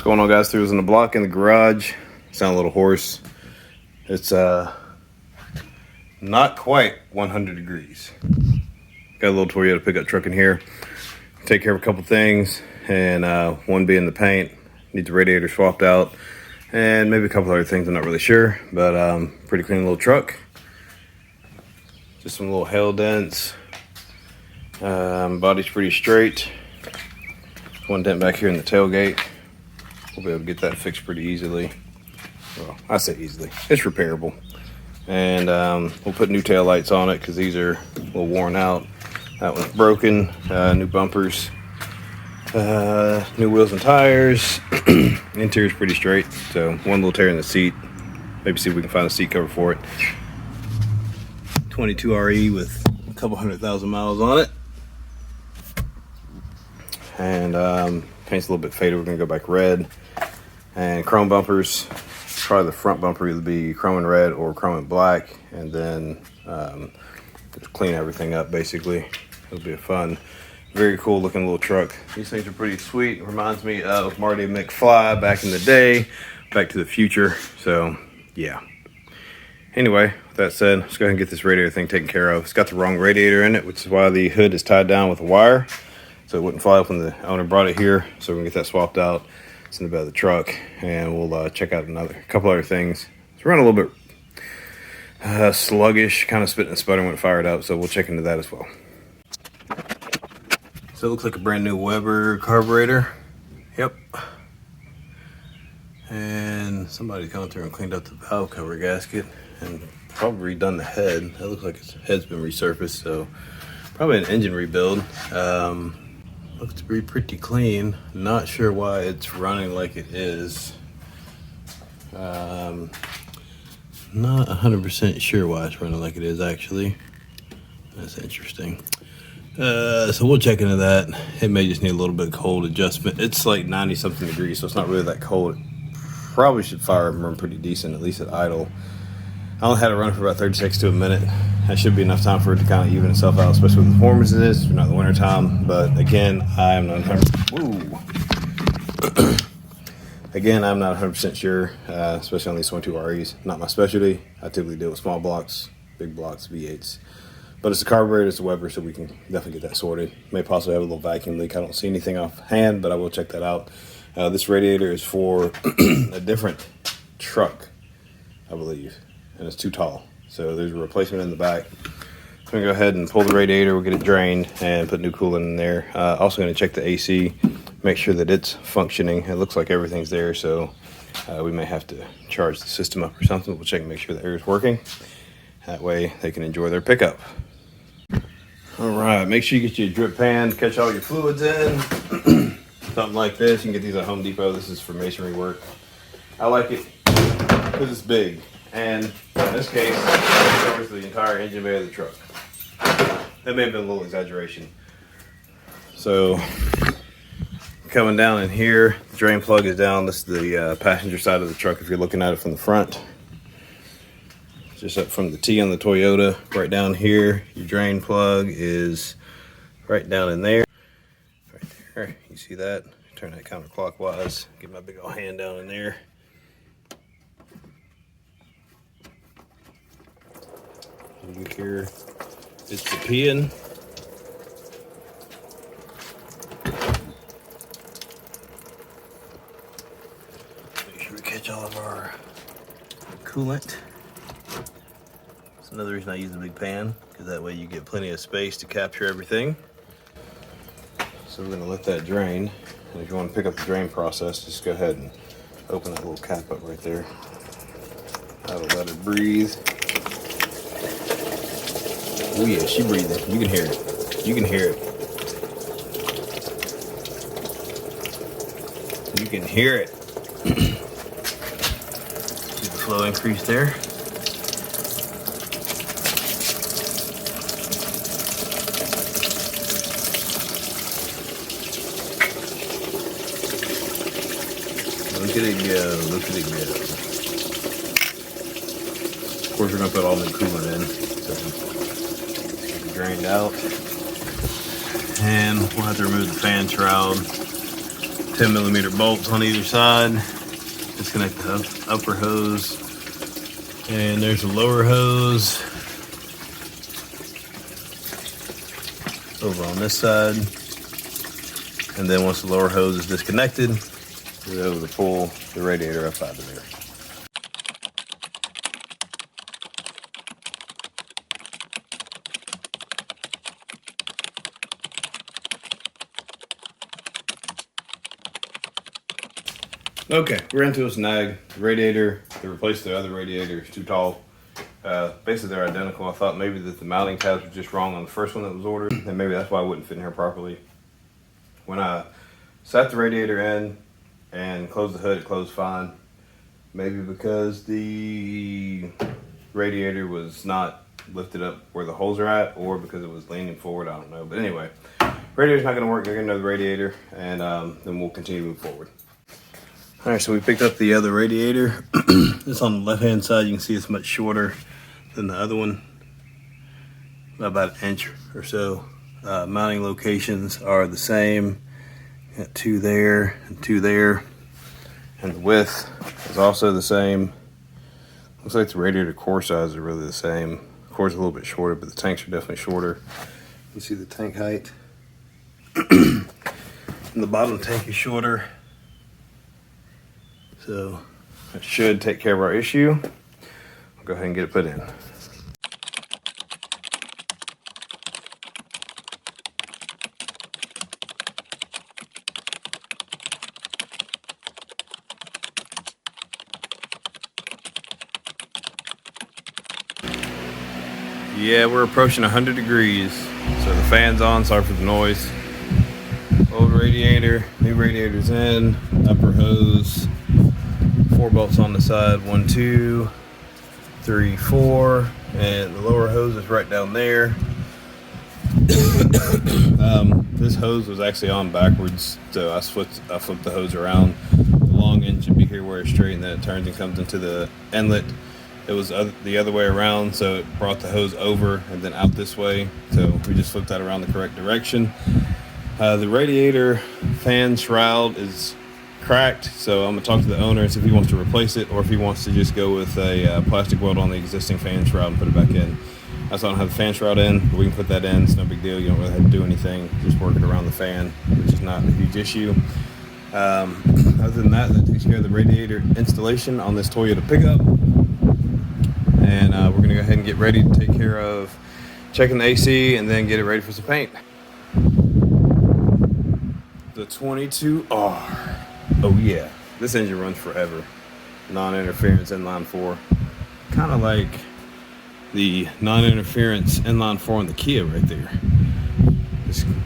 What's going on, guys? Through in the block in the garage. Sound a little hoarse. It's not quite 100 degrees. Got a little Toyota pickup truck in here. Take care of a couple things, and one being the paint. Need the radiator swapped out, and maybe a couple other things. I'm not really sure, but pretty clean little truck. Just some little hail dents. Body's pretty straight. One dent back here in the tailgate. We'll be able to get that fixed pretty easily. Well, I say easily. It's repairable. And we'll put new tail lights on it because these are a little worn out. That one's broken. New bumpers. New wheels and tires. Interior's pretty straight. So one little tear in the seat. Maybe see if we can find a seat cover for it. 22 RE with a couple 100,000 miles on it. And paint's a little bit faded. We're going to go back red. And chrome bumpers. Probably the front bumper either be chrome and red or chrome and black. And then just clean everything up, basically. It'll be a fun, very cool looking little truck. These things are pretty sweet. It reminds me of Marty McFly back in the day. Back to the Future. So, yeah. Anyway, with that said, let's go ahead and get this radiator thing taken care of. It's got the wrong radiator in it, which is why the hood is tied down with a wire. So it wouldn't fly up when the owner brought it here. So we're going to get that swapped out. It's in the bed of the truck. And we'll check out a couple other things. It's running a little bit sluggish, kind of spitting and sputtering when it fired up. So we'll check into that as well. So it looks like a brand new Weber carburetor. Yep. And somebody's gone through and cleaned up the valve cover gasket and probably redone the head. It looks like its head's been resurfaced, so probably an engine rebuild. Looks to be pretty clean. Not sure why it's running like it is. Not 100% sure why it's running like it is, actually. That's interesting. So we'll check into that. It may just need a little bit of cold adjustment. It's like 90 something degrees, so it's not really that cold. It probably should fire and run pretty decent, at least at idle. I only had it run for about 30 seconds to a minute. That should be enough time for it to kind of even itself out, especially with the warm as it is. We're not in the winter time, but again, I'm not 100%. Again, I'm not 100% sure, especially on these 22 REs. Not my specialty. I typically deal with small blocks, big blocks, V8s. But it's a carburetor, it's a Weber, so we can definitely get that sorted. May possibly have a little vacuum leak. I don't see anything offhand, but I will check that out. This radiator is for a different truck, I believe, and it's too tall. So there's a replacement in the back. I'm going to go ahead and pull the radiator, we'll get it drained, and put new coolant in there. Also going to check the AC, make sure that it's functioning. It looks like everything's there, so we may have to charge the system up or something. We'll check and make sure the air is working. That way they can enjoy their pickup. All right, make sure you get your drip pan, catch all your fluids in. Something like this, you can get these at Home Depot. This is for masonry work. I like it because it's big. And in this case, it covers the entire engine bay of the truck. That may have been a little exaggeration. So, coming down in here, the drain plug is down. This is the passenger side of the truck if you're looking at it from the front. Just up from the T on the Toyota, right down here. Your drain plug is right down in there. Right there, you see that? Turn that counterclockwise. Get my big old hand down in there. Look here, it's the pin. Make sure we catch all of our coolant. That's another reason I use the big pan, because that way you get plenty of space to capture everything. So we're going to let that drain. And if you want to pick up the drain process, just go ahead and open that little cap up right there. That'll let it breathe. Oh yeah, she breathing. You can hear it. You can hear it. You can hear it. See the flow increase there. Look at it go. Look at it go. Of course, we're going to put all the coolant in. So drained out, and we'll have to remove the fan shroud, 10mm bolts on either side. Disconnect the upper hose. And there's a lower hose over on this side. And then once the lower hose is disconnected, we're able to pull the radiator up out of there. Okay, we're into a snag. The radiator, to replace the other radiator, is too tall. Basically, they're identical. I thought maybe that the mounting tabs were just wrong on the first one that was ordered, and maybe that's why it wouldn't fit in here properly. When I sat the radiator in and closed the hood, it closed fine. Maybe because the radiator was not lifted up where the holes are at, or because it was leaning forward, I don't know. But anyway, radiator's not gonna work. They're gonna get another radiator, and then we'll continue to move forward. All right, so we picked up the other radiator. It's on the left-hand side. You can see it's much shorter than the other one, about an inch or so. Mounting locations are the same. Got two there and two there. And the width is also the same. Looks like the radiator core size are really the same. The core's a little bit shorter, but the tanks are definitely shorter. You can see the tank height. And the bottom tank is shorter. So that should take care of our issue. I'll go ahead and get it put in. Yeah, we're approaching 100 degrees. So the fan's on, sorry for the noise. Old radiator, new radiator's in, upper hose. 4 bolts on the side, 1, 2, 3, 4, and the lower hose is right down there. This hose was actually on backwards, so I flipped the hose around. The long end should be here where it's straight, and then it turns and comes into the inlet. It was the other way around, so it brought the hose over and then out this way. So we just flipped that around the correct direction. The radiator fan shroud is cracked, so I'm gonna talk to the owner and see if he wants to replace it, or if he wants to just go with a plastic weld on the existing fan shroud and put it back in. That's why I don't have the fan shroud in, but we can put that in. It's no big deal. You don't really have to do anything. Just work it around the fan, which is not a huge issue. Other than that, that takes care of the radiator installation on this Toyota pickup. And we're gonna go ahead and get ready to take care of checking the AC and then get it ready for some paint. The 22R. Oh yeah, this engine runs forever. Non-interference inline 4. Kind of like the non-interference inline 4 on the Kia right there.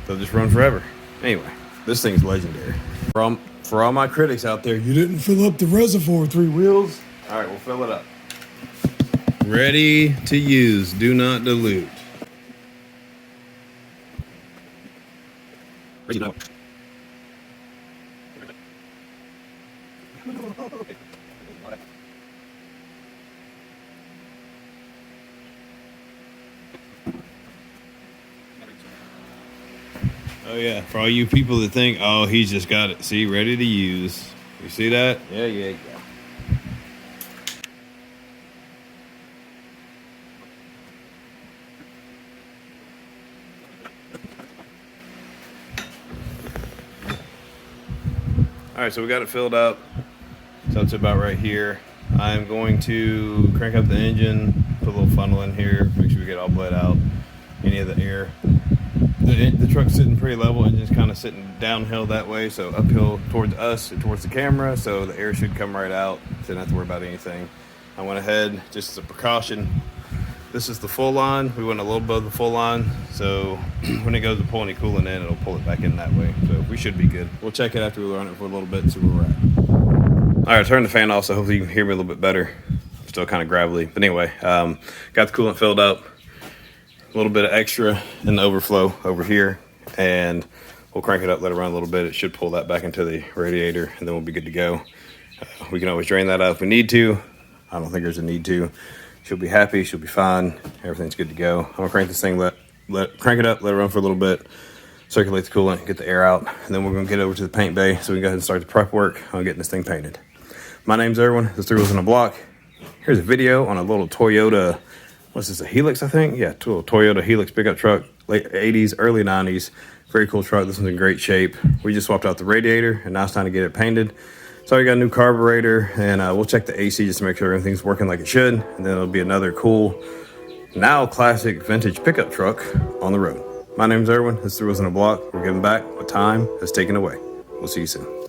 They'll just run forever. Anyway, this thing's legendary. For all my critics out there, you didn't fill up the reservoir with 3 wheels. All right, we'll fill it up. Ready to use, do not dilute. Ready to go. Oh yeah, for all you people that think, oh, he's just got it. See, ready to use. You see that? Yeah. All right, so we got it filled up. So it's about right here. I'm going to crank up the engine, put a little funnel in here, make sure we get it all bled out, any of the air. The truck's sitting pretty level, engine's kind of sitting downhill that way, so uphill towards us or towards the camera, so the air should come right out, so you don't have to worry about anything. I went ahead, just as a precaution, this is the full line. We went a little above the full line, so when it goes to pull any coolant in, it'll pull it back in that way. So we should be good. We'll check it after we run it for a little bit and see where we're at. All right, turn the fan off, so hopefully you can hear me a little bit better. I'm still kind of gravelly, but anyway, got the coolant filled up. A little bit of extra in the overflow over here, and we'll crank it up, let it run a little bit. It should pull that back into the radiator, and then we'll be good to go. We can always drain that out if we need to. I don't think there's a need to. She'll be happy, she'll be fine, everything's good to go. I'm gonna crank this thing, crank it up, let it run for a little bit, circulate the coolant, get the air out, and then we're gonna get over to the paint bay so we can go ahead and start the prep work on getting this thing painted. My name's Erwin, this is Three Wheels on the Block. Here's a video on a little Toyota, what's this, a Hilux, I think? Yeah, little Toyota Hilux pickup truck, late 80s, early 90s. Very cool truck, this one's in great shape. We just swapped out the radiator, and now it's time to get it painted. So we got a new carburetor, and we'll check the AC just to make sure everything's working like it should, and then it'll be another cool, now classic vintage pickup truck on the road. My name's Erwin, this is Three Wheels on the Block. We're giving back what time has taken away. We'll see you soon.